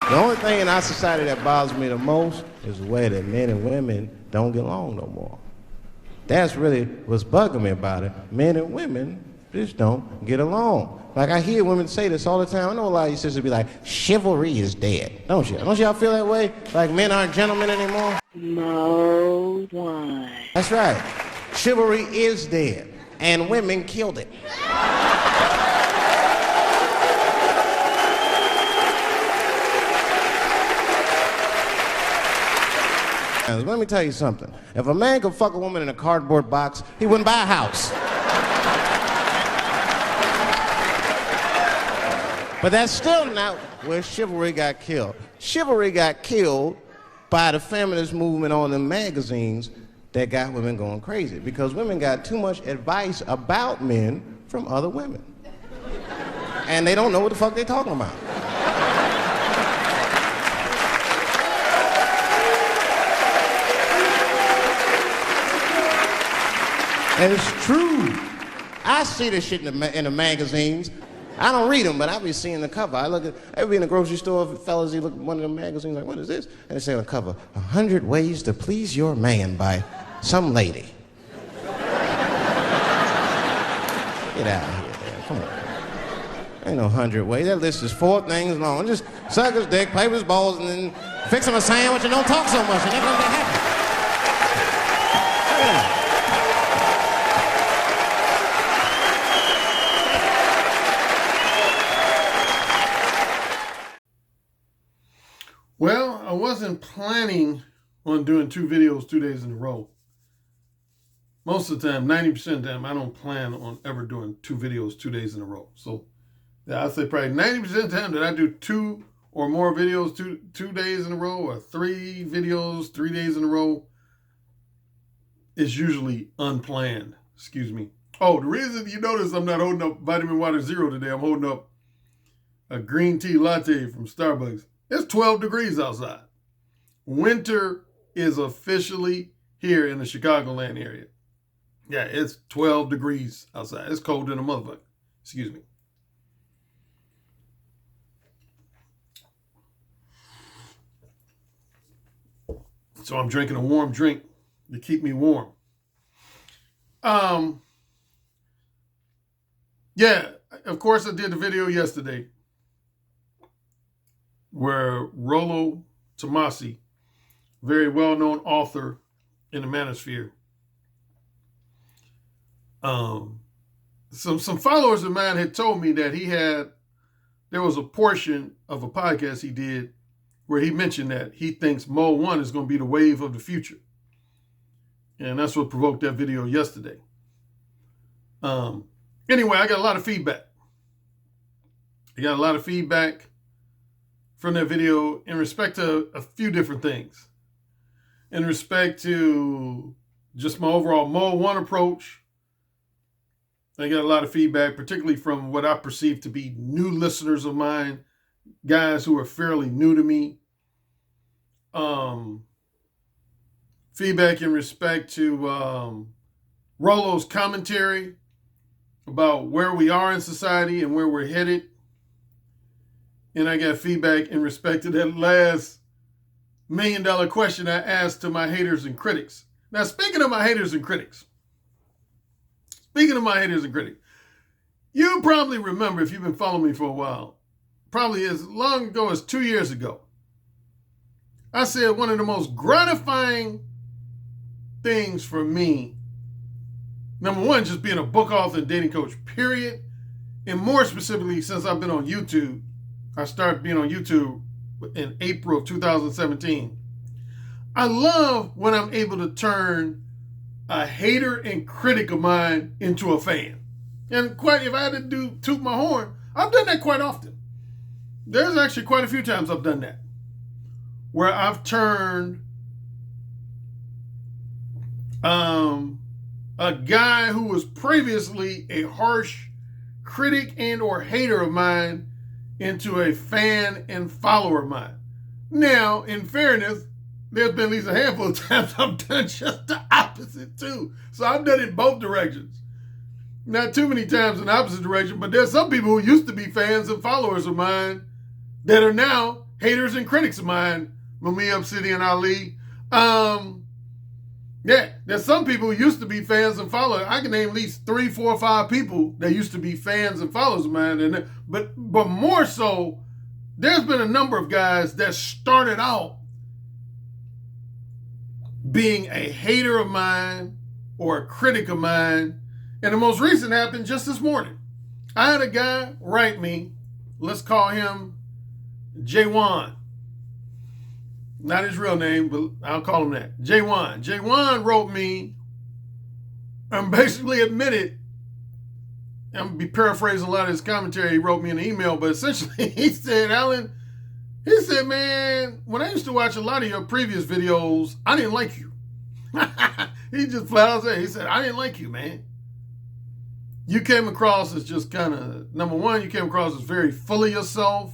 The only thing in our society that bothers me the most is the way that men and women don't get along no more. That's really what's bugging me about it. Men and women just don't get along. Like, I hear women say this all the time. I know a lot of you sisters be like, chivalry is dead. Don't you? Don't y'all feel that way? Like men aren't gentlemen anymore? Mode 1. That's right. Chivalry is dead. And women killed it. Let me tell you something. If a man could fuck a woman in a cardboard box, he wouldn't buy a house. But that's still not where chivalry got killed. Chivalry got killed by the feminist movement on the magazines that got women going crazy, because women got too much advice about men from other women. And they don't know what the fuck they're talking about. And it's true. I see this shit in the magazines. I don't read them, but I be seeing the cover. I be in the grocery store, fellas, you look at one of the magazines, like, what is this? And they say on the cover, 100 Ways to Please Your Man by some lady. Get out of here, man. Come on. Ain't no 100 ways. That list is 4 things long. Just suck his dick, play with his balls, and then fix him a sandwich and don't talk so much, and they're gonna be happy. Yeah. Well, I wasn't planning on doing 2 videos 2 days in a row. Most of the time, 90% of the time, I don't plan on ever doing 2 videos 2 days in a row. So, yeah, I'd say probably 90% of the time that I do 2 or more videos 2 days in a row, or 3 videos 3 days in a row, is usually unplanned. Excuse me. Oh, the reason you notice I'm not holding up Vitamin Water Zero today, I'm holding up a green tea latte from Starbucks. It's 12 degrees outside. Winter is officially here in the Chicagoland area. Yeah, it's 12 degrees outside. It's cold in a motherfucker. Excuse me. So I'm drinking a warm drink to keep me warm. Yeah, of course I did the video yesterday where Rollo Tomasi, very well-known author in the manosphere, some followers of mine had told me that there was a portion of a podcast he did where he mentioned that he thinks Mode 1 is going to be the wave of the future. And that's what provoked that video yesterday. Anyway, I got a lot of feedback. From that video in respect to a few different things. In respect to just my overall Mode 1 approach, I got a lot of feedback, particularly from what I perceive to be new listeners of mine, guys who are fairly new to me. Feedback in respect to Rollo's commentary about where we are in society and where we're headed. And I got feedback in respect to that last $1 million question I asked to my haters and critics. Now, speaking of my haters and critics, you probably remember, if you've been following me for a while, probably as long ago as 2 years ago, I said one of the most gratifying things for me, number one, just being a book author and dating coach, period. And more specifically, since I've been on YouTube, I started being on YouTube in April of 2017. I love when I'm able to turn a hater and critic of mine into a fan. And if I had to toot my horn, I've done that quite often. There's actually quite a few times I've done that, where I've turned a guy who was previously a harsh critic and or hater of mine into a fan and follower of mine. Now, in fairness, there's been at least a handful of times I've done just the opposite too. So I've done it both directions. Not too many times in the opposite direction, but there's some people who used to be fans and followers of mine that are now haters and critics of mine, Mumia, Obsidian, Ali. Yeah, there's some people who used to be fans and followers. I can name at least 3, 4, 5 people that used to be fans and followers of mine. But more so, there's been a number of guys that started out being a hater of mine or a critic of mine. And the most recent happened just this morning. I had a guy write me, let's call him J1. Not his real name, but I'll call him that. J1. J1 wrote me and basically admitted, I'm going to be paraphrasing a lot of his commentary. He wrote me an email, but essentially he said, Alan, he said, man, when I used to watch a lot of your previous videos, I didn't like you. He just flat out said, he said, I didn't like you, man. You came across as just kind of, number one, you came across as very full of yourself.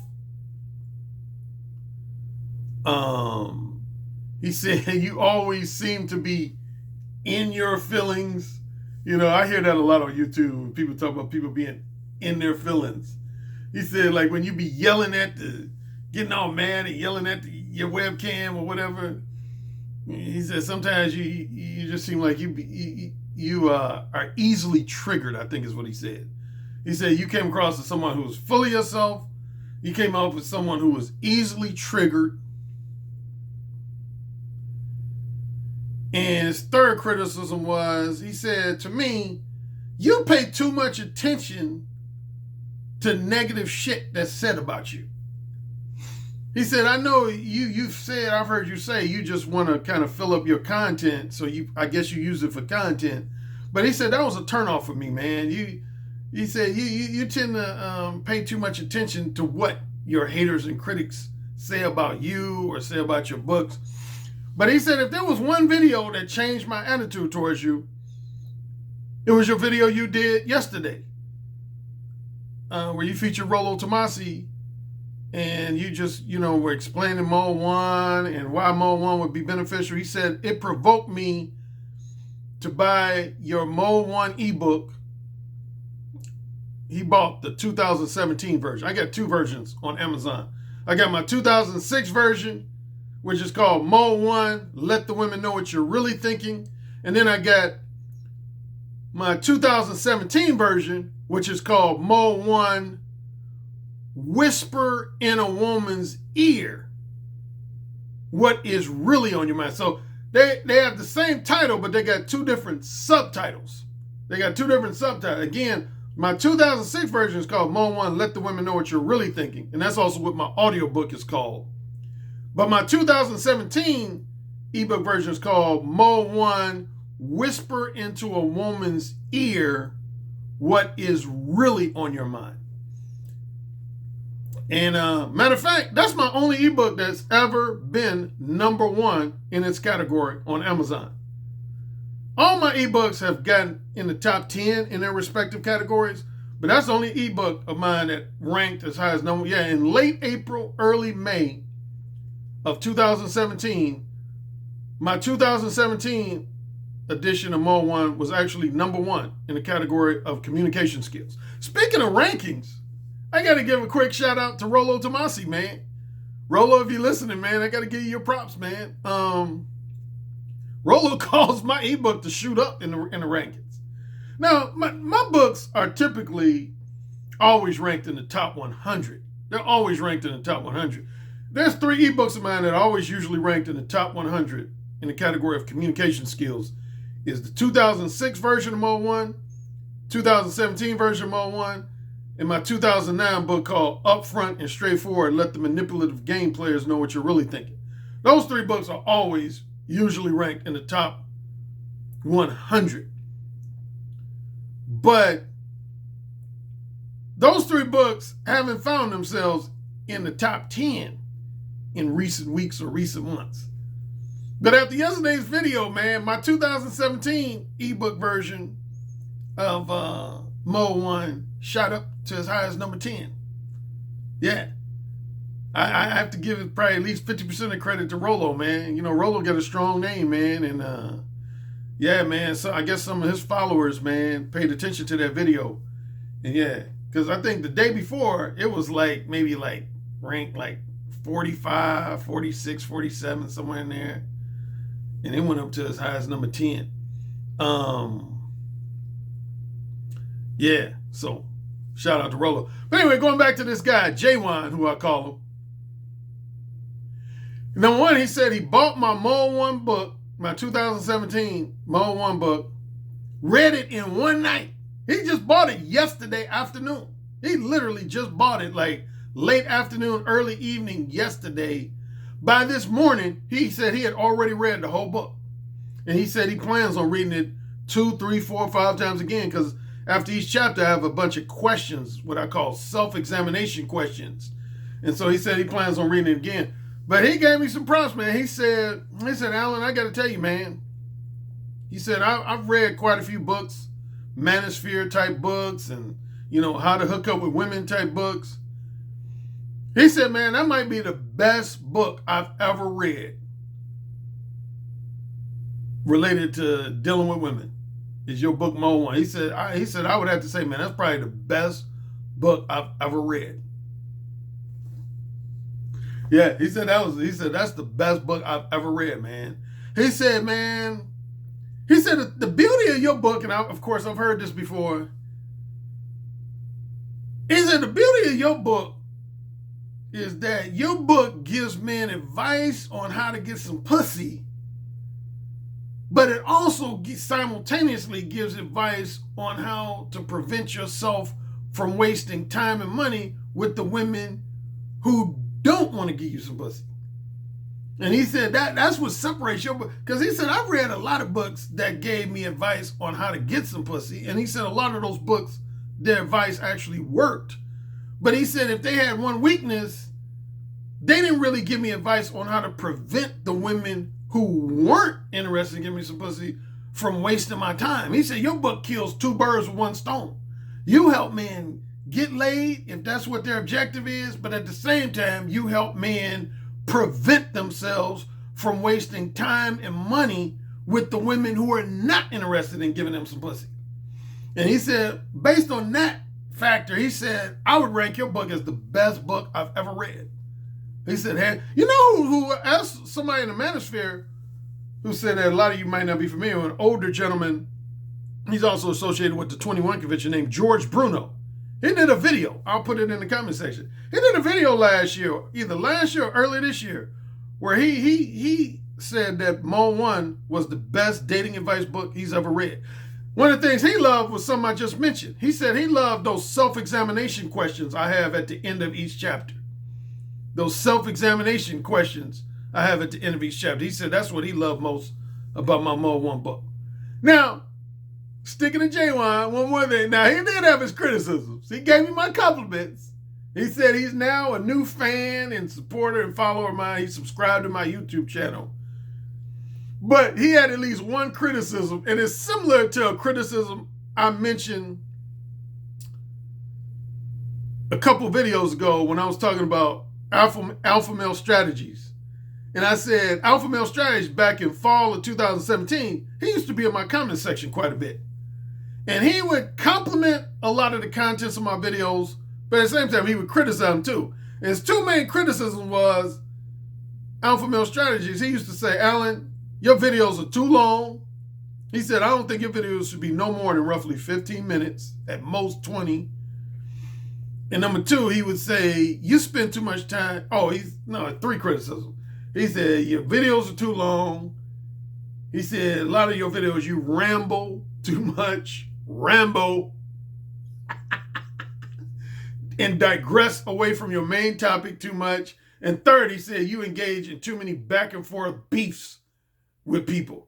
He said, you always seem to be in your feelings. You know, I hear that a lot on YouTube when people talk about people being in their feelings. He said, like, when you be yelling at getting all mad and yelling at your webcam or whatever, he said, sometimes you just seem like you are easily triggered, I think is what he said. He said, you came across as someone who was full of yourself. You came up with someone who was easily triggered. And his third criticism was, he said, to me, you pay too much attention to negative shit that's said about you. He said, I know you've said, I've heard you say, you just want to kind of fill up your content. So I guess you use it for content. But he said, that was a turnoff for me, man. He said, you tend to pay too much attention to what your haters and critics say about you or say about your books. But he said, if there was one video that changed my attitude towards you, it was your video you did yesterday, where you featured Rollo Tomasi, and you just, were explaining Mode 1 and why Mode 1 would be beneficial. He said, it provoked me to buy your Mode 1 ebook. He bought the 2017 version. I got 2 versions on Amazon. I got my 2006 version, which is called Mode 1, Let the Women Know What You're Really Thinking. And then I got my 2017 version, which is called Mode 1, Whisper in a Woman's Ear What Is Really on Your Mind. So they have the same title, but they got 2 different subtitles. Again, my 2006 version is called Mode 1, Let the Women Know What You're Really Thinking. And that's also what my audiobook is called. But my 2017 ebook version is called Mode 1, Whisper into a Woman's Ear What Is Really on Your Mind. And matter of fact, that's my only ebook that's ever been number 1 in its category on Amazon. All my ebooks have gotten in the top 10 in their respective categories, but that's the only ebook of mine that ranked as high as number. Yeah, in late April, early May of 2017, my 2017 edition of Mode 1 was actually number 1 in the category of communication skills. Speaking of rankings, I got to give a quick shout out to Rollo Tomasi, man. Rollo, if you're listening, man, I got to give you your props, man. Rollo caused my ebook to shoot up in the rankings. Now, my books are typically always ranked in the top 100. They're always ranked in the top 100. There's 3 ebooks of mine that are always usually ranked in the top 100 in the category of communication skills. Is the 2006 version of Mode 1, 2017 version of Mode 1, and my 2009 book called Upfront and Straightforward, Let the Manipulative Game Players Know What You're Really Thinking. Those 3 books are always usually ranked in the top 100. But those 3 books haven't found themselves in the top 10 in recent weeks or recent months. But after yesterday's video, man, my 2017 ebook version of Mode 1 shot up to as high as number 10. Yeah. I have to give it probably at least 50% of credit to Rollo, man. Rollo got a strong name, man. And yeah, man, so I guess some of his followers, man, paid attention to that video. And yeah, because I think the day before, it was maybe ranked 45, 46, 47, somewhere in there. And it went up to as high as number 10. Yeah, so shout out to Rolo. But anyway, going back to this guy, J1, who I call him. Number one, he said he bought my Mode 1 book, my 2017 Mode 1 book, read it in one night. He just bought it yesterday afternoon. He literally just bought it like late afternoon, early evening yesterday. By this morning, he said he had already read the whole book. And he said he plans on reading it 2, 3, 4, 5 times again, because after each chapter, I have a bunch of questions, what I call self-examination questions. And so he said he plans on reading it again. But he gave me some props, man. He said, Alan, I got to tell you, man. He said, I've read quite a few books, manosphere type books, and, how to hook up with women type books. He said, man, that might be the best book I've ever read related to dealing with women. Is your book Mode 1? He said, I would have to say, man, that's probably the best book I've ever read. Yeah, he said that's the best book I've ever read, man. He said, the beauty of your book, and of course I've heard this before. He said the beauty of your book is that your book gives men advice on how to get some pussy, but it also simultaneously gives advice on how to prevent yourself from wasting time and money with the women who don't want to give you some pussy. And he said that's what separates your book. Because he said, I've read a lot of books that gave me advice on how to get some pussy. And he said a lot of those books, their advice actually worked. But he said if they had one weakness, they didn't really give me advice on how to prevent the women who weren't interested in giving me some pussy from wasting my time. He said, your book kills 2 birds with 1 stone. You help men get laid if that's what their objective is, but at the same time, you help men prevent themselves from wasting time and money with the women who are not interested in giving them some pussy. And he said, based on that factor, he said, I would rank your book as the best book I've ever read. He said, hey, who asked somebody in the manosphere who said that a lot of you might not be familiar with, an older gentleman, he's also associated with the 21 convention, named George Bruno. He did a video. I'll put it in the comment section. He did a video last year, either last year or early this year, where he said that Mode 1 was the best dating advice book he's ever read. One of the things he loved was something I just mentioned. He said he loved those self-examination questions I have at the end of each chapter. Those self-examination questions I have at the end of each chapter. He said that's what he loved most about my Mode 1 book. Now, sticking to J1, one more thing. Now, he did have his criticisms. He gave me my compliments. He said he's now a new fan and supporter and follower of mine. He subscribed to my YouTube channel. But he had at least one criticism, and it's similar to a criticism I mentioned a couple videos ago when I was talking about alpha male strategies. And I said, alpha male strategies back in fall of 2017, he used to be in my comment section quite a bit. And he would compliment a lot of the contents of my videos, but at the same time, he would criticize them too. And his 2 main criticisms was alpha male strategies. He used to say, Alan, your videos are too long. He said, I don't think your videos should be no more than roughly 15 minutes, at most 20. And number 2, he would say, you spend too much time. 3 criticisms. He said, your videos are too long. He said, a lot of your videos, you ramble too much. Rambo. And digress away from your main topic too much. And 3rd, he said, you engage in too many back and forth beefs with people.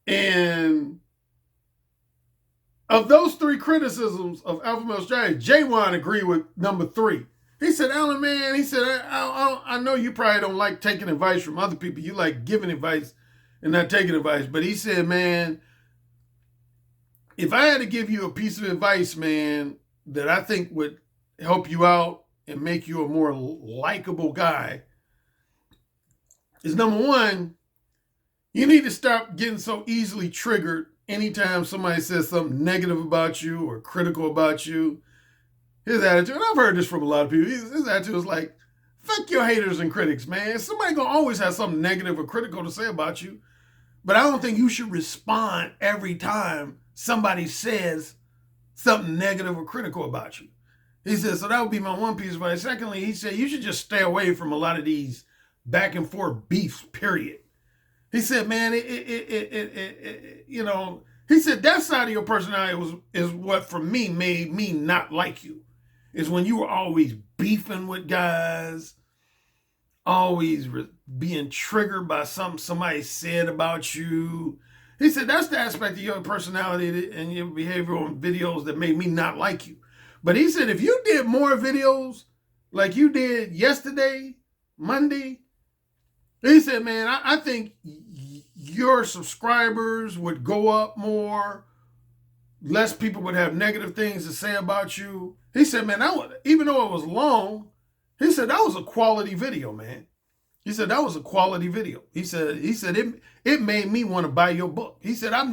And of those 3 criticisms of alpha male strategy, J1 agreed with number 3. He said, Alan, man, he said, I know you probably don't like taking advice from other people. You like giving advice and not taking advice. But he said, man, if I had to give you a piece of advice, man, that I think would help you out and make you a more likable guy, is number 1, you need to stop getting so easily triggered anytime somebody says something negative about you or critical about you. His attitude, and I've heard this from a lot of people, his attitude is like, Fuck your haters and critics, man. Somebody gonna always have something negative or critical to say about you. But I don't think you should respond every time somebody says something negative or critical about you. He said, so that would be my one piece of advice. Secondly, he said, you should just stay away from a lot of these back and forth beefs, period. He said, man, he said, that side of your personality is what, for me, made me not like you. Is when you were always beefing with guys, always being triggered by something somebody said about you. He said, that's the aspect of your personality and your behavior on videos that made me not like you. But he said, if you did more videos like you did yesterday, Monday, he said, man, I think your subscribers would go up more. Less people would have negative things to say about you. He said, man, even though it was long, he said, that was a quality video, man. He said, that was a quality video. He said it made me want to buy your book. He said, I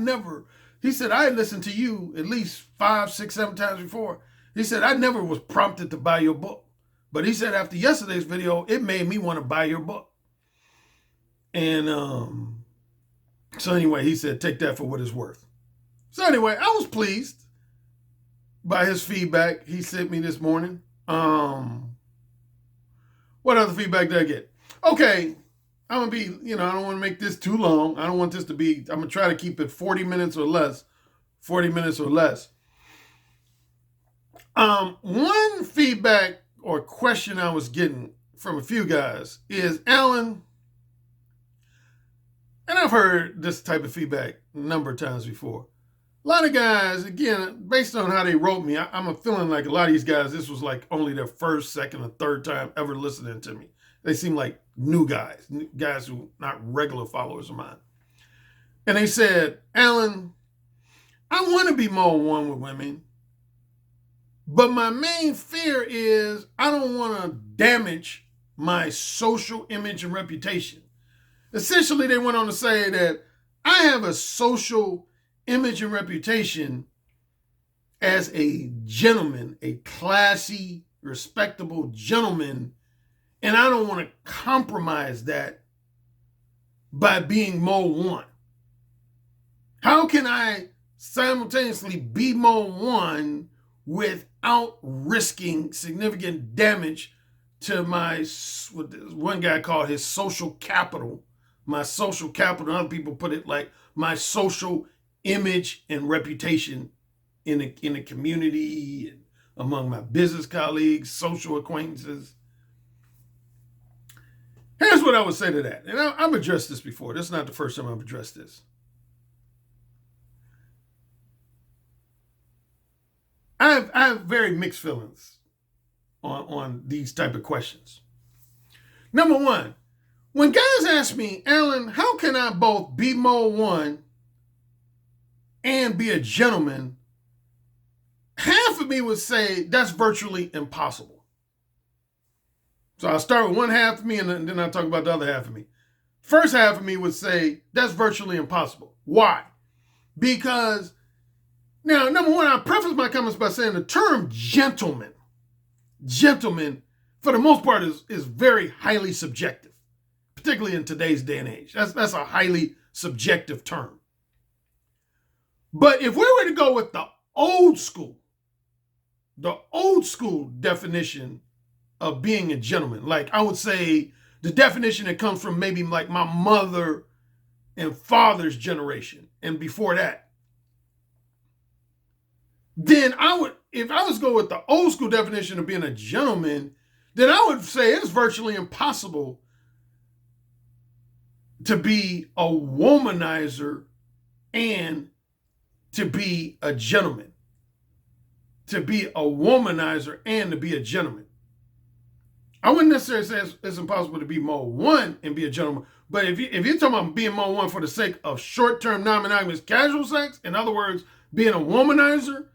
listened to you at least 5, 6, 7 times before. He said, I never was prompted to buy your book. But he said, after yesterday's video, it made me want to buy your book. And so anyway, he said, take that for what it's worth. So anyway, I was pleased by his feedback he sent me this morning. What other feedback did I get? Okay, I'm going to be, I don't want to make this too long. I don't want this to be, I'm going to try to keep it 40 minutes or less. 40 minutes or less. One feedback or question I was getting from a few guys is, Alan, and I've heard this type of feedback a number of times before. A lot of guys, again, based on how they wrote me, I'm feeling like a lot of these guys, this was like only their first, second, or third time ever listening to me. They seem like new guys who not regular followers of mine. And they said, Alan, I want to be more one with women, but my main fear is I don't want to damage my social image and reputation. Essentially, they went on to say that I have a social image and reputation as a gentleman, a classy, respectable gentleman, and I don't want to compromise that by being more one. How can I simultaneously be more one without risking significant damage to my, what one guy called his social capital, my social capital, other people put it like my social image and reputation in the community and among my business colleagues, social acquaintances. Here's what I would say to that. And I've addressed this before. This is not the first time I've addressed this. I have very mixed feelings on these type of questions. Number one, when guys ask me, Alan, how can I both be more one and be a gentleman? Half of me would say that's virtually impossible. So I'll start with one half of me and then I'll talk about the other half of me. First half of me would say that's virtually impossible. Why? Because, now, number one, I'll preface my comments by saying the term gentleman, for the most part, is very highly subjective, particularly in today's day and age. That's a highly subjective term. But if we were to go with the old school definition of being a gentleman, like I would say the definition that comes from maybe like my mother and father's generation and before that, then if I was to go with the old school definition of being a gentleman, then I would say it's virtually impossible to be a womanizer and to be a gentleman. To be a womanizer and to be a gentleman. I wouldn't necessarily say it's impossible to be more one and be a gentleman, but if you're talking about being more one for the sake of short-term non-monogamous casual sex, in other words, being a womanizer,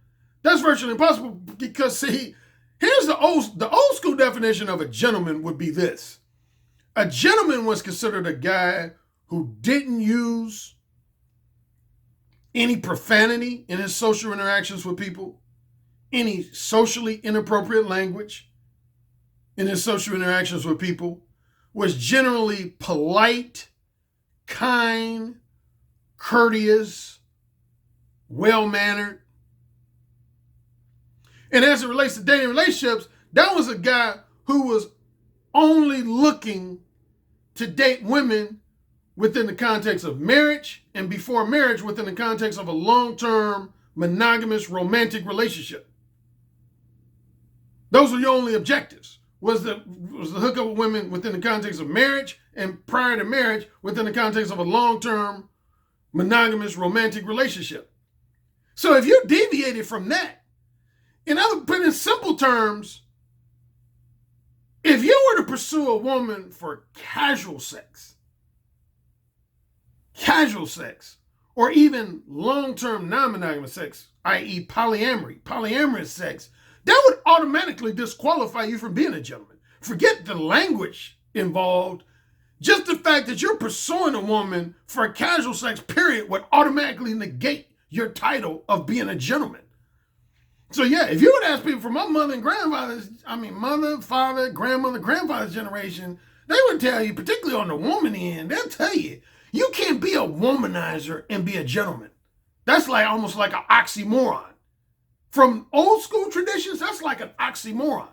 that's virtually impossible because, see, here's the old school definition of a gentleman would be this. A gentleman was considered a guy who didn't use any profanity in his social interactions with people, any socially inappropriate language, in his social interactions with people was generally polite, kind, courteous, well-mannered. And as it relates to dating relationships, that was a guy who was only looking to date women within the context of marriage, and before marriage within the context of a long-term monogamous romantic relationship. Those were your only objectives. Was the hookup with women within the context of marriage, and prior to marriage within the context of a long-term monogamous romantic relationship. So if you deviated from that, but in simple terms, if you were to pursue a woman for casual sex, or even long-term non-monogamous sex, i.e. polyamorous sex, that would automatically disqualify you from being a gentleman. Forget the language involved. Just the fact that you're pursuing a woman for casual sex, period, would automatically negate your title of being a gentleman. So yeah, if you would ask people from my mother and grandfather's, mother, father, grandmother, grandfather's generation, they would tell you, particularly on the woman end, they'll tell you, you can't be a womanizer and be a gentleman. That's like almost like an oxymoron. From old school traditions, that's like an oxymoron.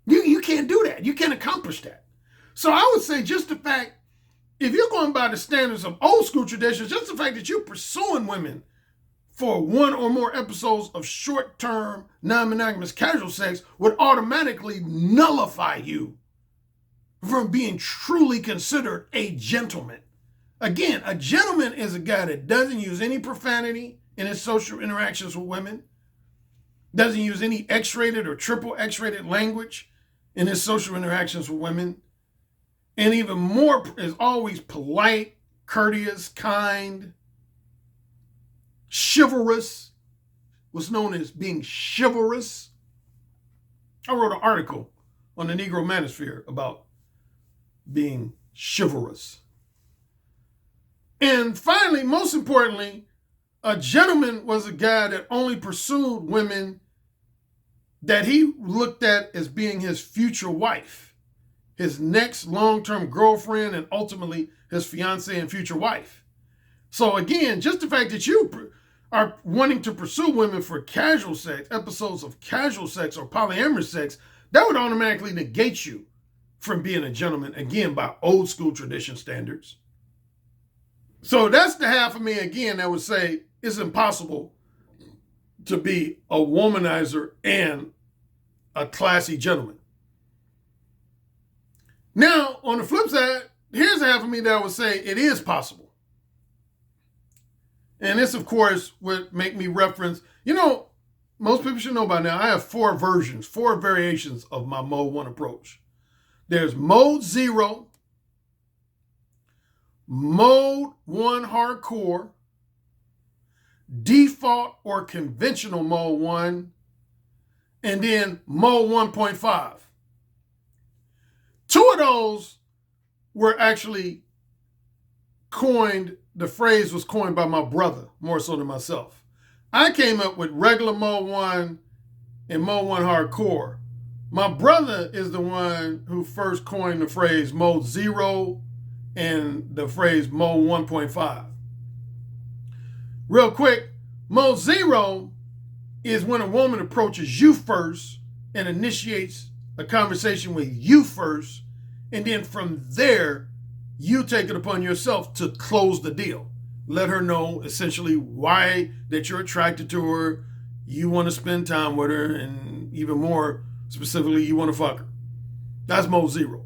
You can't do that. You can't accomplish that. So I would say just the fact, if you're going by the standards of old school traditions, just the fact that you're pursuing women for one or more episodes of short-term, non-monogamous casual sex would automatically nullify you from being truly considered a gentleman. Again, a gentleman is a guy that doesn't use any profanity in his social interactions with women, doesn't use any X-rated or triple X-rated language in his social interactions with women, and even more is always polite, courteous, kind, chivalrous, what's known as being chivalrous. I wrote an article on the Negro Manosphere about being chivalrous. And finally, most importantly, a gentleman was a guy that only pursued women that he looked at as being his future wife, his next long-term girlfriend, and ultimately his fiancée and future wife. So again, just the fact that you are wanting to pursue women for casual sex, episodes of casual sex or polyamorous sex, that would automatically negate you from being a gentleman, again, by old school tradition standards. So that's the half of me, again, that would say it's impossible to be a womanizer and a classy gentleman. Now, on the flip side, here's half of me that would say it is possible. And this, of course, would make me reference, most people should know by now, I have 4 variations of my Mode 1 approach. There's Mode 0, Mode 1 Hardcore, Default or Conventional Mode 1, and then Mode 1.5. 2 of those were actually the phrase was coined by my brother, more so than myself. I came up with regular Mode 1 and Mode 1 Hardcore. My brother is the one who first coined the phrase Mode 0 and the phrase Mode 1.5. Real quick, Mode 0 is when a woman approaches you first and initiates a conversation with you first, and then from there, you take it upon yourself to close the deal. Let her know essentially why that you're attracted to her, you want to spend time with her, and even more specifically, you want to fuck her. That's Mode 0.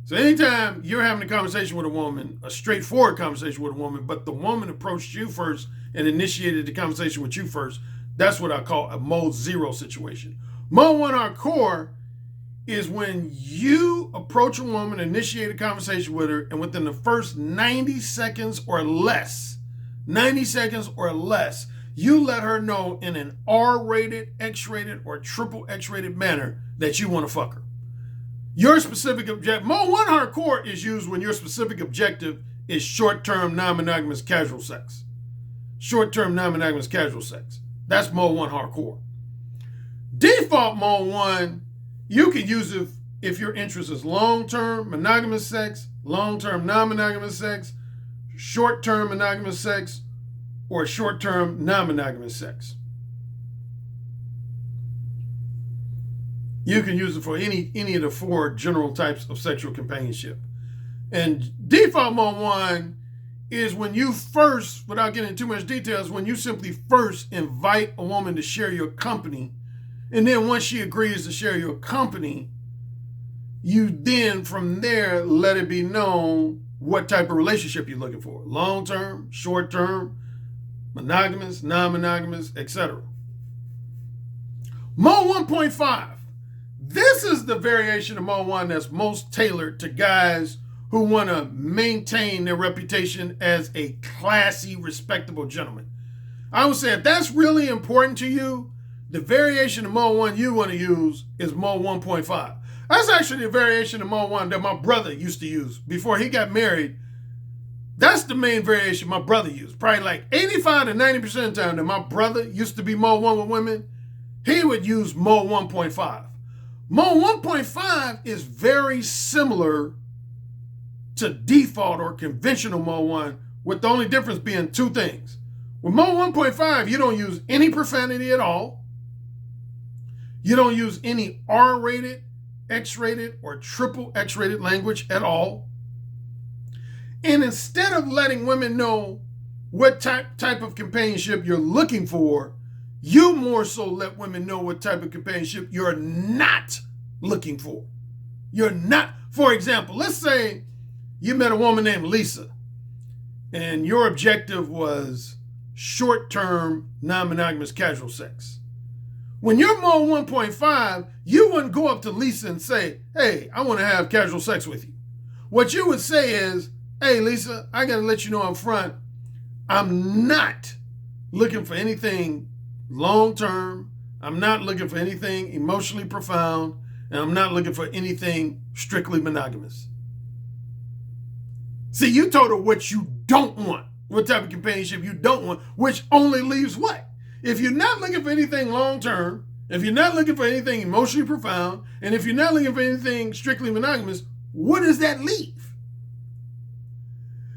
So anytime you're having a conversation with a woman, a straightforward conversation with a woman, but the woman approached you first and initiated the conversation with you first, that's what I call a Mode 0 situation. Mode 1 Hardcore is when you approach a woman, initiate a conversation with her, and within the first 90 seconds or less, you let her know in an R-rated, X-rated, or triple X-rated manner that you want to fuck her. Your specific objective, Mode 1 Hardcore is used when your specific objective is short-term, non-monogamous casual sex. Short-term, non-monogamous casual sex. That's Mode 1 Hardcore. Default Mode 1, You can use it if your interest is long-term monogamous sex, long-term non-monogamous sex, short-term monogamous sex, or short-term non-monogamous sex. You can use it for any of the 4 general types of sexual companionship. And default mode 1 is when you first, without getting into too much details, when you simply first invite a woman to share your company, and then once she agrees to share your company, you then from there let it be known what type of relationship you're looking for. Long-term, short-term, monogamous, non-monogamous, etc. Mode 1.5. This is the variation of Mode 1 that's most tailored to guys who want to maintain their reputation as a classy, respectable gentleman. I would say if that's really important to you, the variation of Mode 1 you want to use is Mode 1.5. That's actually a variation of Mode 1 that my brother used to use before he got married. That's the main variation my brother used. Probably like 85 to 90% of the time that my brother used to be Mode 1 with women, he would use Mode 1.5. Mode 1.5 is very similar to default or conventional Mode 1, with the only difference being 2 things. With Mode 1.5, you don't use any profanity at all. You don't use any R-rated, X-rated, or triple X-rated language at all. And instead of letting women know what type of companionship you're looking for, you more so let women know what type of companionship you're not looking for. You're not, for example, let's say you met a woman named Lisa and your objective was short-term, non-monogamous casual sex. When you're Mode 1.5, you wouldn't go up to Lisa and say, hey, I want to have casual sex with you. What you would say is, hey, Lisa, I got to let you know up front, I'm not looking for anything long-term. I'm not looking for anything emotionally profound. And I'm not looking for anything strictly monogamous. See, you told her what you don't want, what type of companionship you don't want, which only leaves what? If you're not looking for anything long-term, if you're not looking for anything emotionally profound, and if you're not looking for anything strictly monogamous, what does that leave?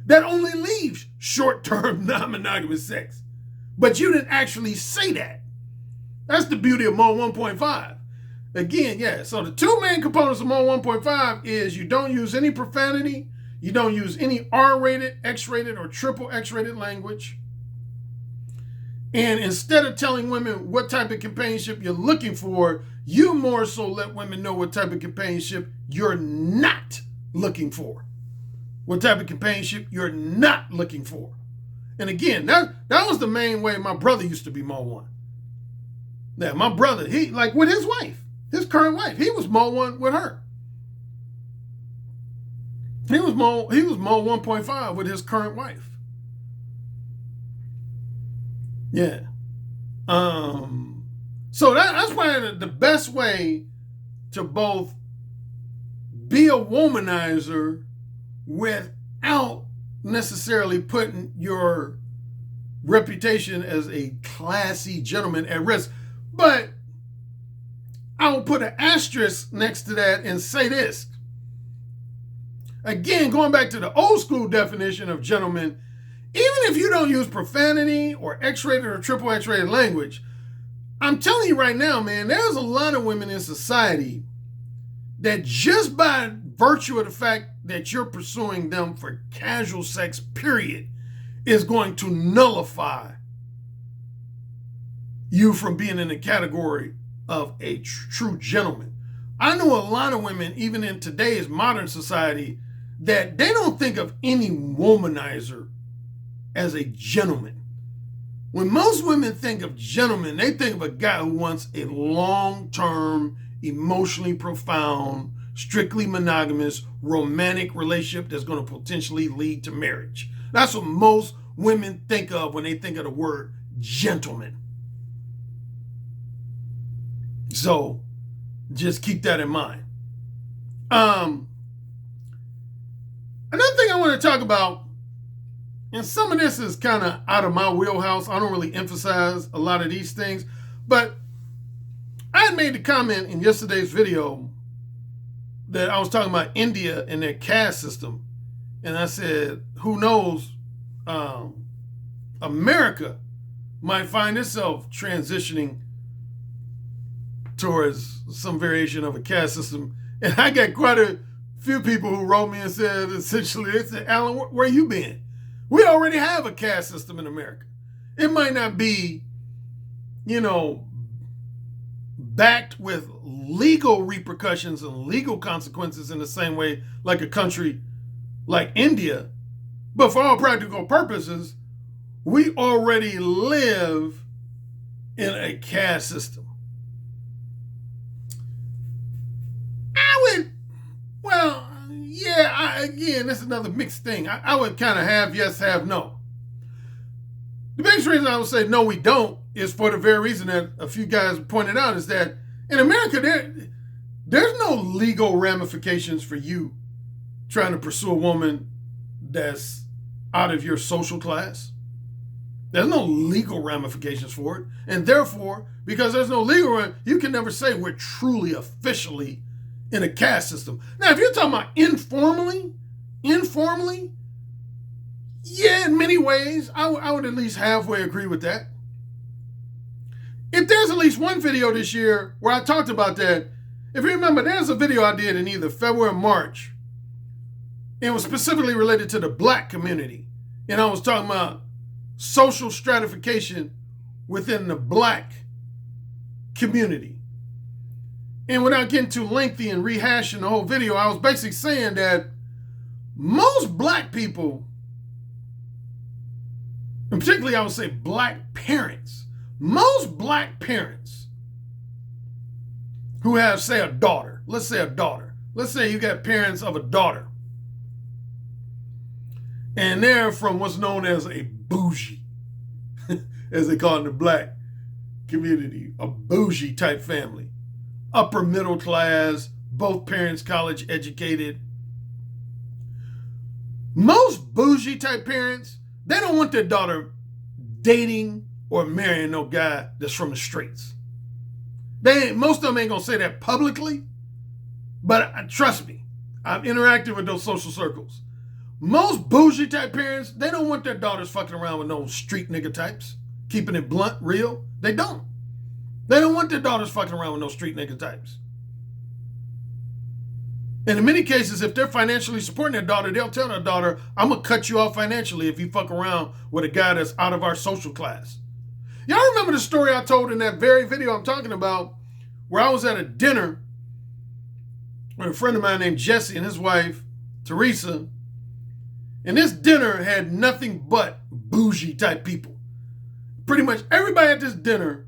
That only leaves short-term non-monogamous sex. But you didn't actually say that. That's the beauty of Mode 1.5. Again, yeah, so the 2 main components of Mode 1.5 is you don't use any profanity, you don't use any R-rated, X-rated, or triple X-rated language. And instead of telling women what type of companionship you're looking for, you more so let women know what type of companionship you're not looking for. What type of companionship you're not looking for. And again, that was the main way my brother used to be Mode 1. Now, my brother, he, like with his wife, his current wife, he was Mode 1 with her. He was Mode 1.5 with his current wife. Yeah. So that's probably the best way to both be a womanizer without necessarily putting your reputation as a classy gentleman at risk. But I will put an asterisk next to that and say this. Again, going back to the old school definition of gentleman, even if you don't use profanity or X-rated or triple X-rated language, I'm telling you right now, man, there's a lot of women in society that just by virtue of the fact that you're pursuing them for casual sex, period, is going to nullify you from being in the category of a true gentleman. I know a lot of women, even in today's modern society, that they don't think of any womanizer as a gentleman. When most women think of gentleman, they think of a guy who wants a long-term, emotionally profound, strictly monogamous, romantic relationship that's going to potentially lead to marriage. That's what most women think of when they think of the word gentleman. So just keep that in mind. Another thing I want to talk about, and some of this is kind of out of my wheelhouse. I don't really emphasize a lot of these things, but I I had made the comment in yesterday's video that I was talking about India and their caste system. And I said, who knows, America might find itself transitioning towards some variation of a caste system. And I got quite a few people who wrote me and said, essentially, they said, Alan, where you been? We already have a caste system in America. It might not be, backed with legal repercussions and legal consequences in the same way like a country like India. But for all practical purposes, we already live in a caste system. Again, that's another mixed thing. I would kind of have yes, have no. The biggest reason I would say no, we don't, is for the very reason that a few guys pointed out, is that in America, there's no legal ramifications for you trying to pursue a woman that's out of your social class. There's no legal ramifications for it. And therefore, because there's no legal, you can never say we're truly officially in a caste system. Now, if you're talking about informally, yeah, in many ways, I would at least halfway agree with that. If there's at least one video this year where I talked about that, if you remember, there's a video I did in either February or March. It was specifically related to the black community. And I was talking about social stratification within the black community. And without getting too lengthy and rehashing the whole video, I was basically saying that most black people, and particularly I would say black parents, most black parents who have, say, a daughter, let's say you got parents of a daughter, and they're from what's known as a bougie, as they call it in the black community, a bougie type family. Upper middle class, both parents college educated. Most bougie type parents, they don't want their daughter dating or marrying no guy that's from the streets. Most of them ain't gonna say that publicly, but trust me, I've interacted with those social circles. Most bougie type parents, they don't want their daughters fucking around with no street nigga types. Keeping it blunt, real, they don't. They don't want their daughters fucking around with no street nigga types. And in many cases, if they're financially supporting their daughter, they'll tell their daughter, I'm going to cut you off financially if you fuck around with a guy that's out of our social class. Y'all remember the story I told in that very video I'm talking about, where I was at a dinner with a friend of mine named Jesse and his wife, Teresa. And this dinner had nothing but bougie type people. Pretty much everybody at this dinner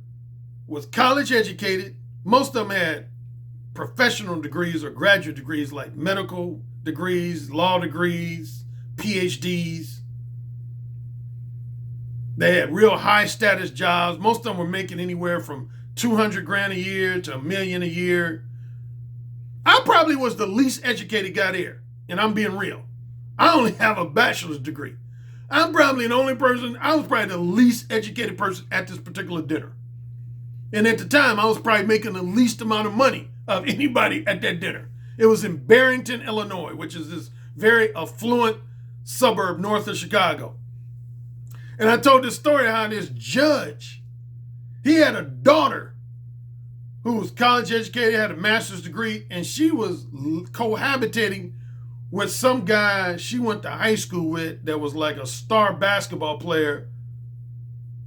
was college educated. Most of them had professional degrees or graduate degrees, like medical degrees, law degrees, PhDs. They had real high status jobs. Most of them were making anywhere from 200 grand a year to $1 million a year. I probably was the least educated guy there, and I'm being real. I only have a bachelor's degree. I'm probably the only person, I was probably the least educated person at this particular dinner. And at the time, I was probably making the least amount of money of anybody at that dinner. It was in Barrington, Illinois, which is this very affluent suburb north of Chicago. And I told this story how this judge, he had a daughter who was college educated, had a master's degree, and she was cohabitating with some guy she went to high school with that was like a star basketball player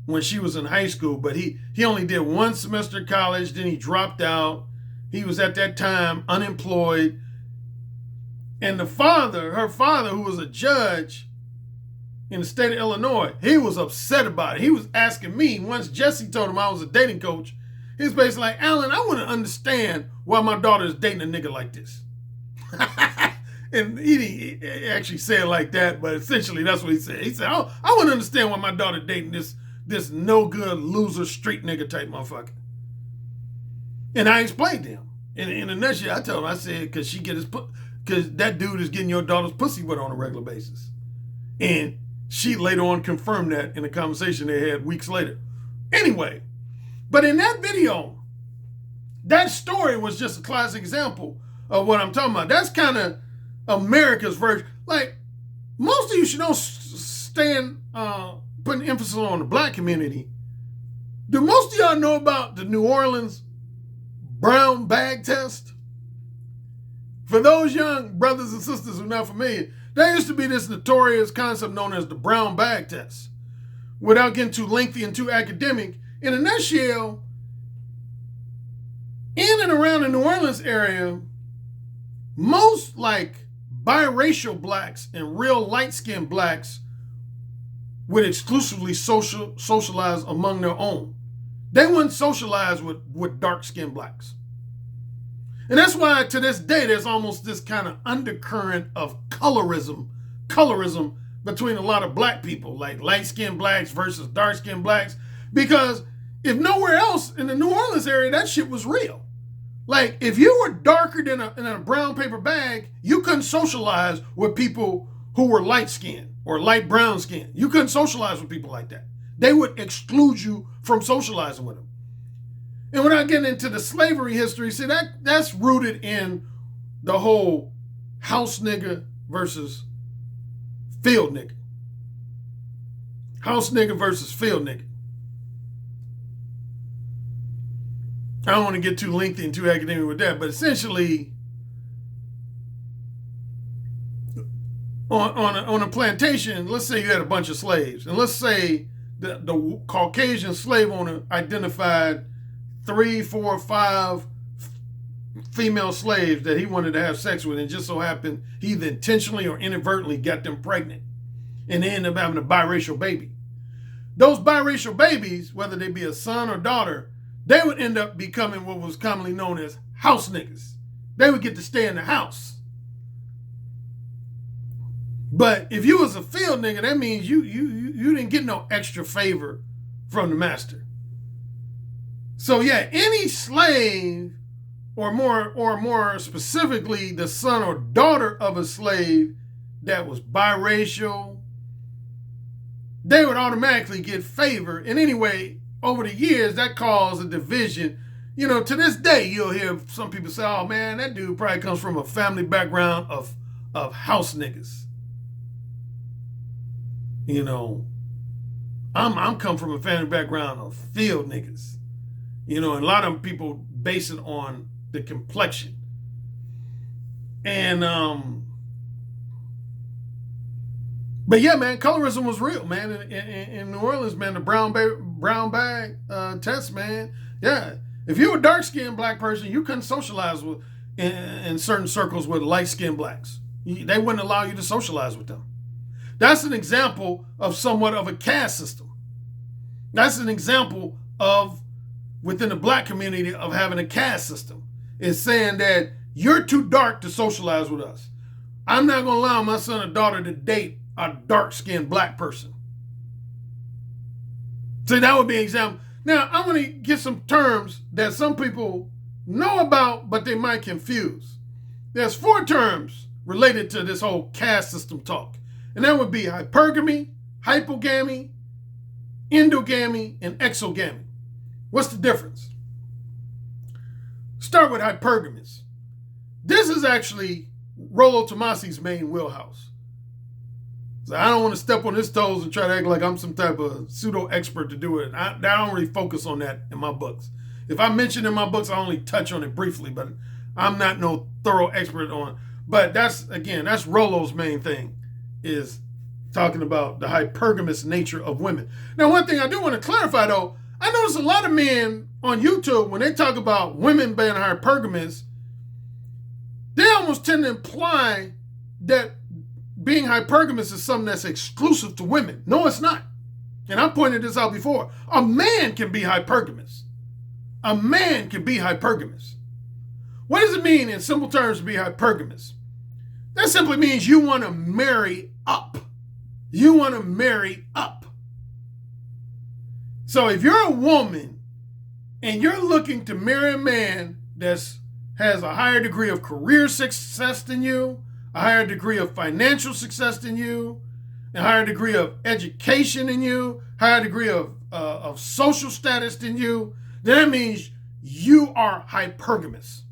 when she was in high school, but he only did one semester of college, then he dropped out. He was at that time unemployed. And her father, who was a judge in the state of Illinois, he was upset about it. He was asking me, once Jesse told him I was a dating coach, he was basically like, Alan, I want to understand why my daughter is dating a nigga like this. And he didn't actually say it like that, but essentially that's what he said. He said, I want to understand why my daughter dating this no good loser street nigga type motherfucker. And I explained to him. In a nutshell, I told him, I said, because that dude is getting your daughter's pussy wet on a regular basis. And she later on confirmed that in a conversation they had weeks later. Anyway, but in that video, That story was just a classic example of what I'm talking about. That's kind of America's version. Like, most of you should don't stand putting emphasis on the black community. Do most of y'all know about the New Orleans brown bag test? For those young brothers and sisters who are not familiar, there used to be this notorious concept known as the brown bag test. Without getting too lengthy and too academic, in a nutshell, in and around the New Orleans area, most like biracial blacks and real light-skinned blacks would exclusively socialize among their own. They wouldn't socialize with dark-skinned blacks. And that's why to this day, there's almost this kind of undercurrent of colorism between a lot of black people, like light-skinned blacks versus dark-skinned blacks. Because if nowhere else in the New Orleans area, that shit was real. Like, if you were darker than a brown paper bag, you couldn't socialize with people who were light-skinned or light brown skinned. You couldn't socialize with people like that. They would exclude you from socializing with them. And without getting into the slavery history, see, that's rooted in the whole house nigga versus field nigga. House nigga versus field nigga. I don't want to get too lengthy and too academic with that, but essentially, on a plantation, let's say you had a bunch of slaves, and let's say the Caucasian slave owner identified 3, 4, 5 female slaves that he wanted to have sex with, and just so happened he either intentionally or inadvertently got them pregnant, and they ended up having a biracial baby. Those biracial babies, whether they be a son or daughter, they would end up becoming what was commonly known as house niggas. They would get to stay in the house. But if you was a field nigga, that means you didn't get no extra favor from the master. So yeah, any slave, or more specifically, the son or daughter of a slave that was biracial, they would automatically get favor. And anyway, over the years, that caused a division. You know, to this day, you'll hear some people say, oh man, that dude probably comes from a family background of house niggas. You know, I'm come from a family background of field niggas. You know, and a lot of people base it on the complexion. And, but yeah, man, colorism was real, man. In New Orleans, man, the brown bag test, man. Yeah, if you were a dark-skinned black person, you couldn't socialize with in certain circles with light-skinned blacks. They wouldn't allow you to socialize with them. That's an example of somewhat of a caste system. That's an example of, within the black community, of having a caste system. It's saying that you're too dark to socialize with us. I'm not going to allow my son or daughter to date a dark-skinned black person. So that would be an example. Now, I'm going to get some terms that some people know about, but they might confuse. There's 4 terms related to this whole caste system talk. And that would be hypergamy, hypogamy, endogamy, and exogamy. What's the difference? Start with hypergamous. This is actually Rollo Tomasi's main wheelhouse. So I don't want to step on his toes and try to act like I'm some type of pseudo-expert to do it. I don't really focus on that in my books. If I mention in my books, I only touch on it briefly, but I'm not no thorough expert on it. But that's Rollo's main thing, is talking about the hypergamous nature of women. Now, one thing I do want to clarify, though, I notice a lot of men on YouTube, when they talk about women being hypergamous, they almost tend to imply that being hypergamous is something that's exclusive to women. No, it's not. And I pointed this out before. A man can be hypergamous. A man can be hypergamous. What does it mean in simple terms to be hypergamous? That simply means you want to marry up. You want to marry up. So if you're a woman and you're looking to marry a man that has a higher degree of career success than you, a higher degree of financial success than you, a higher degree of education than you, higher degree of social status than you, then that means you are hypergamous.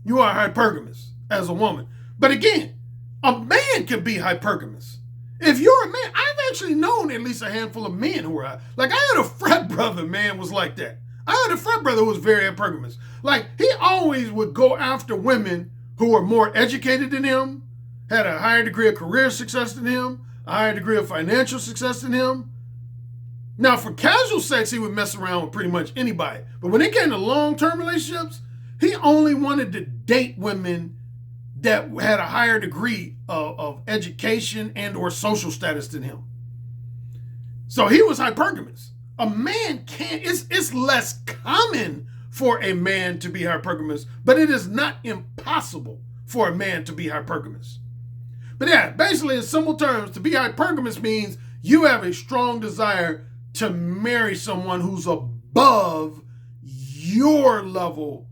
You are hypergamous as a woman. But again, a man could be hypergamous. If you're a man, I've actually known at least a handful of men who are like, I had a frat brother, man, was like that. I had a frat brother who was very hypergamous. Like, he always would go after women who were more educated than him, had a higher degree of career success than him, a higher degree of financial success than him. Now, for casual sex, he would mess around with pretty much anybody. But when it came to long-term relationships, he only wanted to date women that had a higher degree of education and or social status than him. So he was hypergamous. A man can't, it's less common for a man to be hypergamous, but it is not impossible for a man to be hypergamous. But yeah, basically in simple terms, to be hypergamous means you have a strong desire to marry someone who's above your level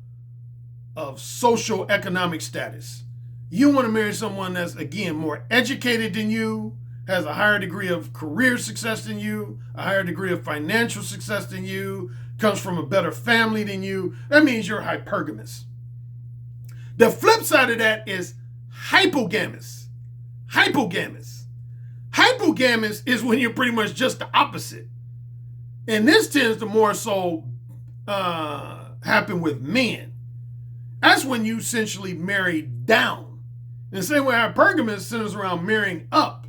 of social economic status. You want to marry someone that's, again, more educated than you, has a higher degree of career success than you, a higher degree of financial success than you, comes from a better family than you. That means you're hypergamous. The flip side of that is hypogamous. Hypogamous. Hypogamous is when you're pretty much just the opposite. And this tends to more so happen with men. That's when you essentially marry down. In the same way hypergamous centers around marrying up,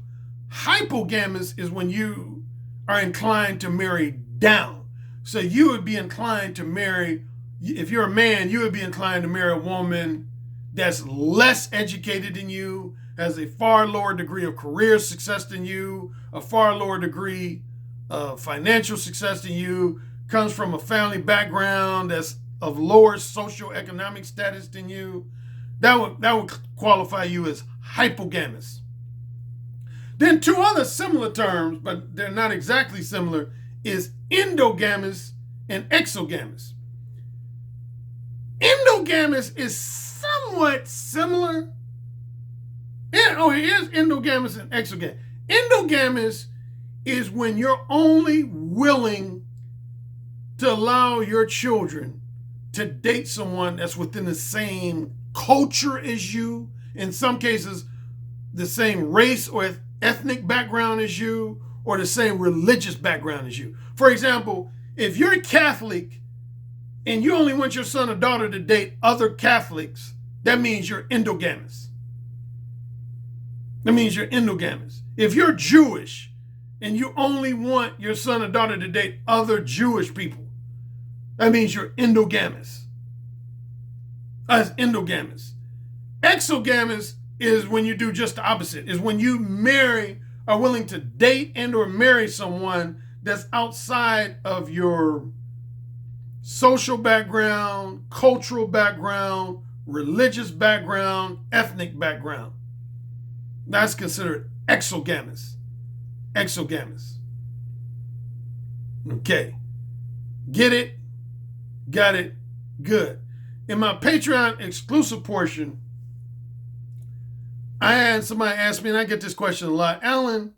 hypogamous is when you are inclined to marry down. So you would be inclined to marry, if you're a man, you would be inclined to marry a woman that's less educated than you, has a far lower degree of career success than you, a far lower degree of financial success than you, comes from a family background that's of lower socioeconomic status than you. That would qualify you as hypogamous. Then two other similar terms, but they're not exactly similar, is endogamous and exogamous. Endogamous is somewhat similar. Here's endogamous and exogamous. Endogamous is when you're only willing to allow your children to date someone that's within the same culture as you, in some cases, the same race or ethnic background as you, or the same religious background as you. For example, if you're Catholic and you only want your son or daughter to date other Catholics, that means you're endogamous. That means you're endogamous. If you're Jewish and you only want your son or daughter to date other Jewish people, that means you're endogamous. That's endogamous. Exogamous is when you do just the opposite, is when you are willing to date and or marry someone that's outside of your social background, cultural background, religious background, ethnic background. That's considered exogamous. Exogamous. Okay. Get it? Got it? Good. In my Patreon exclusive portion, I had somebody ask me, and I get this question a lot, Alan,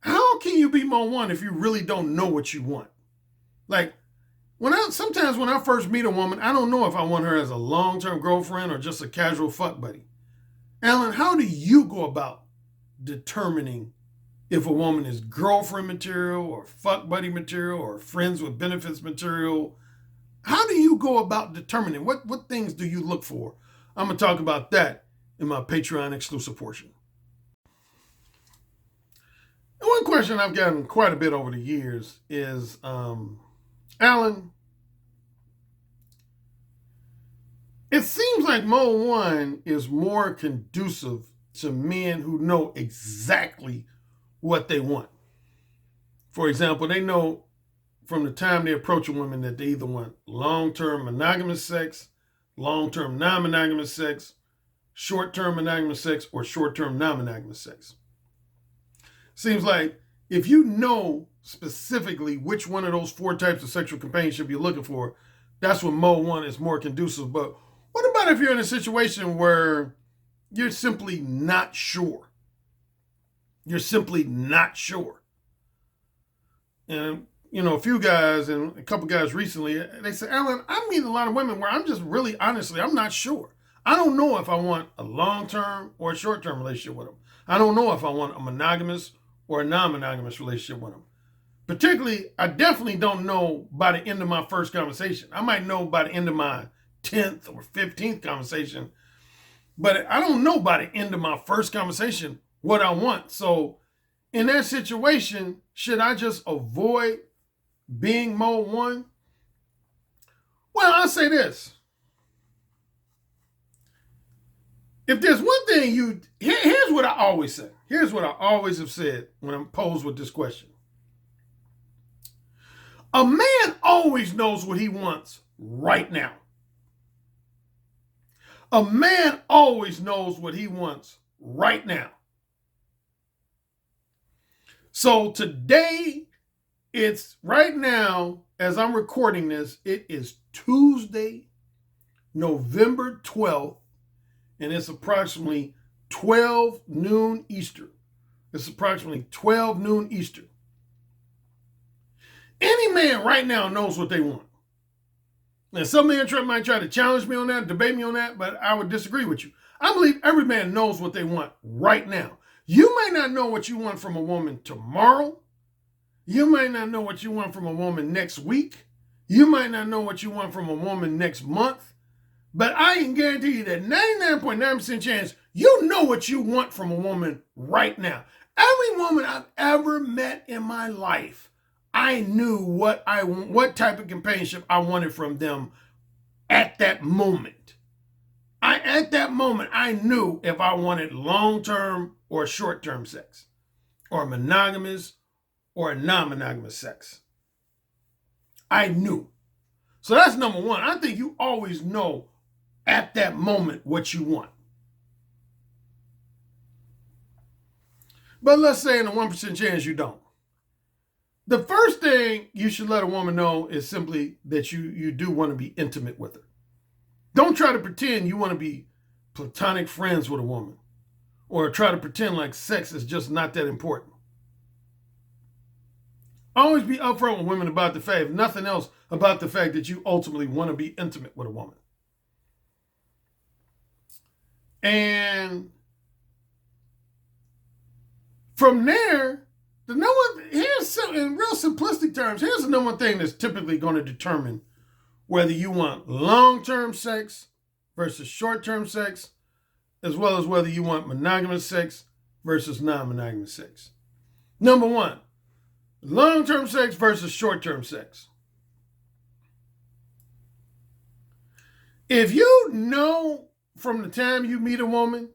how can you be more one if you really don't know what you want? Like, sometimes when I first meet a woman, I don't know if I want her as a long-term girlfriend or just a casual fuck buddy. Alan, how do you go about determining if a woman is girlfriend material or fuck buddy material or friends with benefits material? How do you go about determining what things do you look for? I'm going to talk about that in my Patreon exclusive portion. And one question I've gotten quite a bit over the years is, Alan, it seems like Mode 1 is more conducive to men who know exactly what they want. For example, they know from the time they approach a woman that they either want long-term monogamous sex, long-term non-monogamous sex, short-term monogamous sex, or short-term non-monogamous sex. Seems like if you know specifically which one of those 4 types of sexual companionship you're looking for, that's when Mode 1 is more conducive. But what about if you're in a situation where you're simply not sure? You're simply not sure. And, a few guys and a couple guys recently, they said, Alan, I meet a lot of women where I'm just really, honestly, I'm not sure. I don't know if I want a long-term or a short-term relationship with them. I don't know if I want a monogamous or a non-monogamous relationship with them. Particularly, I definitely don't know by the end of my first conversation. I might know by the end of my 10th or 15th conversation, but I don't know by the end of my first conversation what I want. So in that situation, should I just avoid being mode one? Well, I'll say this. If there's one thing here's what I always say. Here's what I always have said when I'm posed with this question. A man always knows what he wants right now. A man always knows what he wants right now. So today, it's right now, as I'm recording this, it is Tuesday, November 12th, and it's approximately 12 noon Eastern. It's approximately 12 noon Eastern. Any man right now knows what they want. And some men might try to challenge me on that, debate me on that, but I would disagree with you. I believe every man knows what they want right now. You may not know what you want from a woman tomorrow. You might not know what you want from a woman next week. You might not know what you want from a woman next month. But I can guarantee you that 99.9% chance you know what you want from a woman right now. Every woman I've ever met in my life, I knew what type of companionship I wanted from them at that moment. At that moment, I knew if I wanted long-term or short-term sex, or monogamous or non-monogamous sex. I knew. So that's number one. I think you always know at that moment what you want. But let's say in a 1% chance you don't. The first thing you should let a woman know is simply that you do want to be intimate with her. Don't try to pretend you want to be platonic friends with a woman, or try to pretend like sex is just not that important. Always be upfront with women about the fact, if nothing else, about the fact that you ultimately want to be intimate with a woman. And from there, in real simplistic terms, here's the number one thing that's typically going to determine whether you want long-term sex versus short-term sex, as well as whether you want monogamous sex versus non-monogamous sex. Number one, long-term sex versus short-term sex. If you know from the time you meet a woman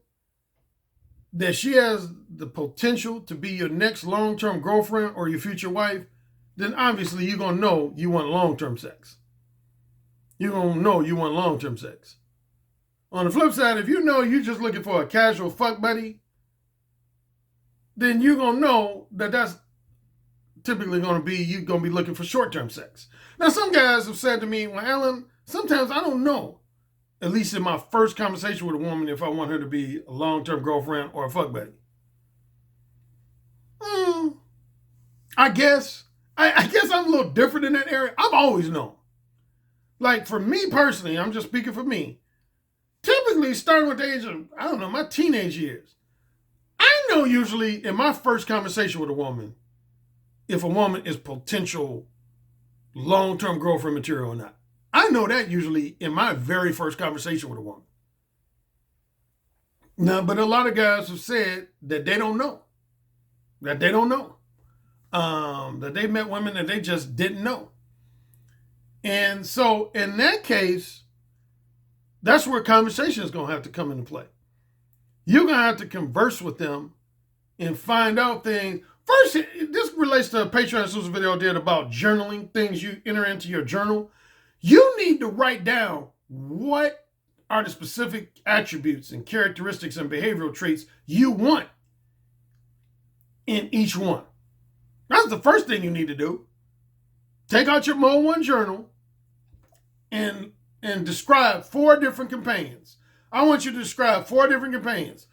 that she has the potential to be your next long-term girlfriend or your future wife, then obviously you're going to know you want long-term sex. You're going to know you want long-term sex. On the flip side, if you know you're just looking for a casual fuck buddy, then you're going to know that that's typically going to be, you're going to be looking for short-term sex. Now, some guys have said to me, well, Alan, sometimes I don't know, at least in my first conversation with a woman, if I want her to be a long-term girlfriend or a fuck buddy. I guess I'm a little different in that area. I've always known. Like, for me personally, I'm just speaking for me, typically starting with the age of, I don't know, my teenage years, I know usually in my first conversation with a woman, if a woman is potential long-term girlfriend material or not. I know that usually in my very first conversation with a woman. Now, but a lot of guys have said that they don't know. That they don't know. That they met women that they just didn't know. And so in that case, that's where conversation is going to have to come into play. You're going to have to converse with them and find out things. First, this relates to a Patreon exclusive video I did about journaling, things you enter into your journal. You need to write down what are the specific attributes and characteristics and behavioral traits you want in each one. That's the first thing you need to do. Take out your Mode 1 journal and describe 4 different companions. I want you to describe 4 different companions.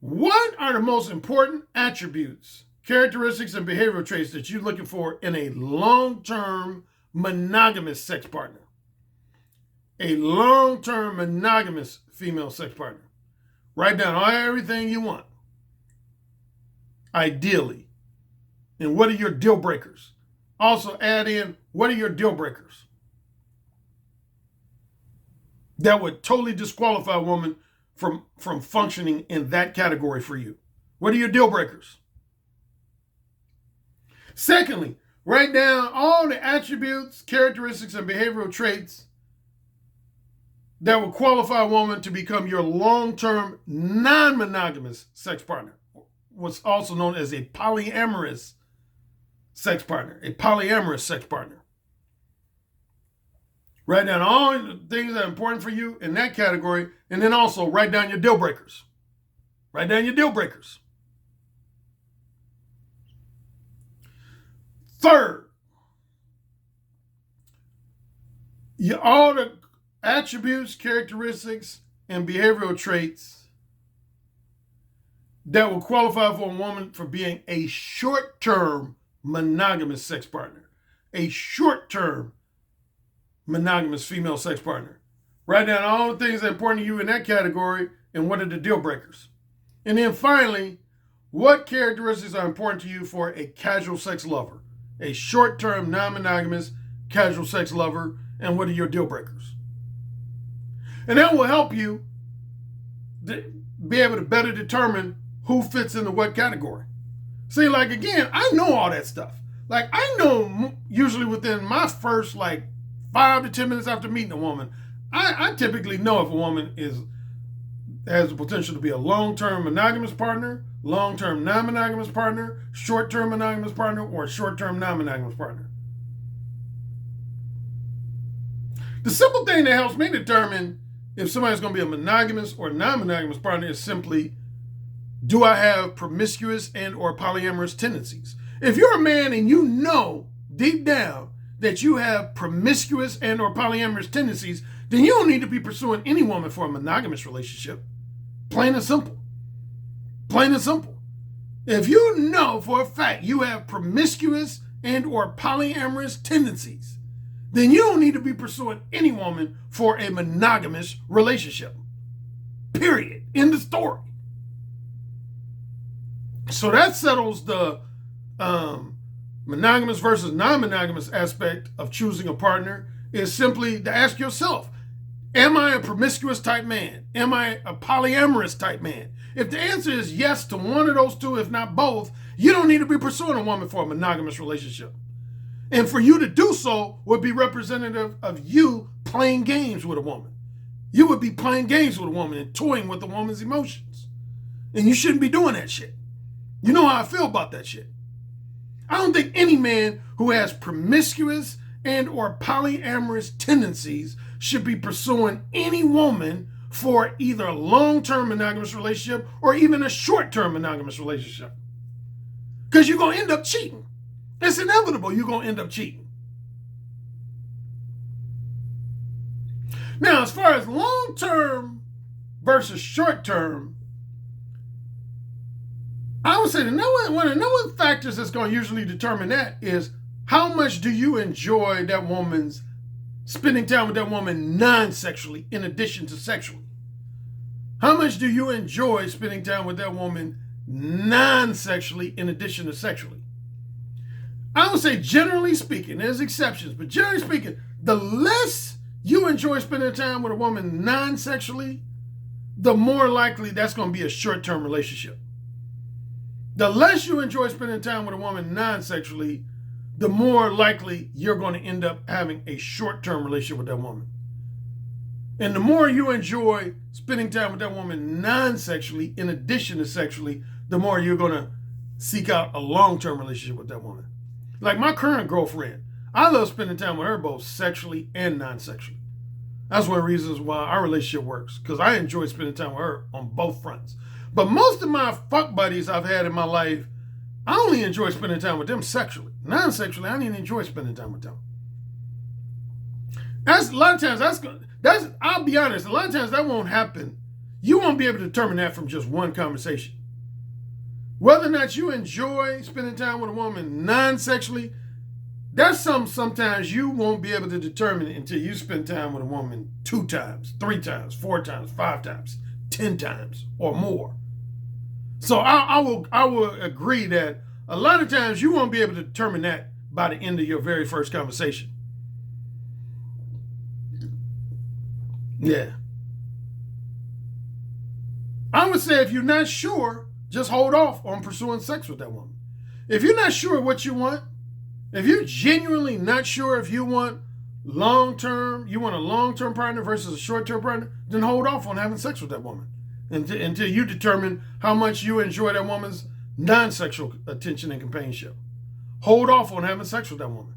What are the most important attributes, characteristics and behavioral traits that you're looking for in a long-term monogamous sex partner. A long-term monogamous female sex partner. Write down everything you want. Ideally. And what are your deal breakers? Also add in, what are your deal breakers? That would totally disqualify a woman from functioning in that category for you. What are your deal breakers? Secondly, write down all the attributes, characteristics, and behavioral traits that will qualify a woman to become your long-term non-monogamous sex partner. What's also known as a polyamorous sex partner. A polyamorous sex partner. Write down all the things that are important for you in that category, and then also write down your deal breakers. Write down your deal breakers. Third, all the attributes, characteristics, and behavioral traits that will qualify for a woman for being a short-term monogamous sex partner. A short-term monogamous female sex partner. Write down all the things that are important to you in that category and what are the deal breakers. And then finally, what characteristics are important to you for a casual sex lover? A short-term non-monogamous casual sex lover, and what are your deal breakers? And that will help you be able to better determine who fits into what category. See, like, again, I know all that stuff. Like, I know usually within my first, 5 to 10 minutes after meeting a woman, I typically know if a woman has the potential to be a long-term monogamous partner, long-term non-monogamous partner, short-term monogamous partner, or a short-term non-monogamous partner. The simple thing that helps me determine if somebody's going to be a monogamous or non-monogamous partner is simply, do I have promiscuous and or polyamorous tendencies? If you're a man and you know deep down that you have promiscuous and or polyamorous tendencies, then you don't need to be pursuing any woman for a monogamous relationship. Plain and simple. Plain and simple. If you know for a fact you have promiscuous and or polyamorous tendencies, then you don't need to be pursuing any woman for a monogamous relationship. Period. End of story. So that settles the monogamous versus non-monogamous aspect of choosing a partner. Is simply to ask yourself, am I a promiscuous type man? Am I a polyamorous type man? If the answer is yes to one of those two, if not both, you don't need to be pursuing a woman for a monogamous relationship. And for you to do so would be representative of you playing games with a woman. You would be playing games with a woman and toying with a woman's emotions. And you shouldn't be doing that shit. You know how I feel about that shit. I don't think any man who has promiscuous and or polyamorous tendencies should be pursuing any woman for either a long-term monogamous relationship or even a short-term monogamous relationship. Because you're going to end up cheating. It's inevitable you're going to end up cheating. Now, as far as long-term versus short-term, I would say one of the number one factors that's going to usually determine that is how much do you enjoy that woman's spending time with that woman non-sexually in addition to sexually? How much do you enjoy spending time with that woman non-sexually in addition to sexually? I would say generally speaking, there's exceptions, but generally speaking, the less you enjoy spending time with a woman non-sexually, the more likely that's going to be a short-term relationship. The less you enjoy spending time with a woman non-sexually, the more likely you're going to end up having a short-term relationship with that woman. And the more you enjoy spending time with that woman non-sexually, in addition to sexually, the more you're going to seek out a long-term relationship with that woman. Like my current girlfriend, I love spending time with her both sexually and non-sexually. That's one of the reasons why our relationship works, because I enjoy spending time with her on both fronts. But most of my fuck buddies I've had in my life, I only enjoy spending time with them sexually. Non-sexually, I didn't enjoy spending time with them. That's a lot of times, I'll be honest, a lot of times that won't happen. You won't be able to determine that from just one conversation. Whether or not you enjoy spending time with a woman non-sexually, that's something sometimes you won't be able to determine until you spend time with a woman 2 times, 3 times, 4 times, 5 times, 10 times, or more. So I will agree that a lot of times you won't be able to determine that by the end of your very first conversation. Yeah. I would say if you're not sure, just hold off on pursuing sex with that woman. If you're not sure what you want, if you're genuinely not sure if you want a long-term partner versus a short-term partner, then hold off on having sex with that woman until you determine how much you enjoy that woman's non-sexual attention and companionship. Hold off on having sex with that woman.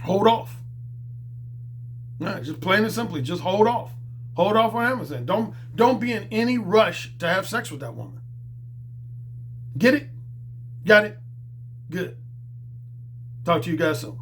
Hold off. Nah, just plain and simply, just hold off. Hold off on having sex. Don't be in any rush to have sex with that woman. Get it? Got it? Good. Talk to you guys soon.